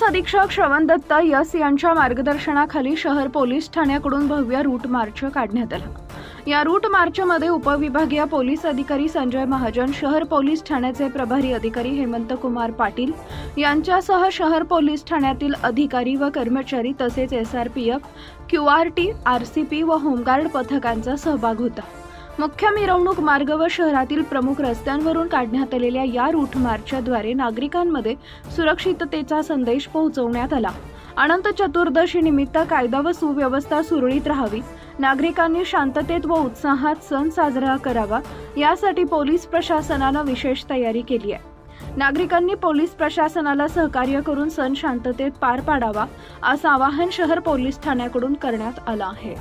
Police अधीक्षक श्रवण Datta yes यांच्या मार्गदर्शनाखाली शहर पोलीस ठाण्याकडून भव्य रूट मार्च काढण्यात आला। या रूट मार्चमध्ये उपविभागीय पोलीस अधिकारी संजय महाजन, शहर पोलीस ठाण्याचे प्रभारी अधिकारी हेमंत कुमार पाटील यांच्यासह शहर पोलीस ठाण्यातील अधिकारी व कर्मचारी तसेच SRPF, QRT, RCP व होमगार्ड पथकांचा सहभाग होता। मुख्य मिरवणूक मार्ग व शहरातील प्रमुख रस्त्यांवरून काढण्यात आलेल्या या रूट मार्चद्वारे नागरिकांमध्ये सुरक्षिततेचा संदेश पोहोचवण्यात आला। अनंत चतुर्दशी निमित्त कायदा व सुव्यवस्था सुरळीत राहावी, नागरिकांनी शांततेत व उत्साहात सण साजरा करावा यासाठी पोलीस प्रशासनाने विशेष तयारी केली आहे। नागरिकांनी पोलीस प्रशासनाला सहकार्य करून सण शांततेत पार पाडावा असं आवाहन शहर पोलीस ठाण्याकडून करण्यात आलं आहे।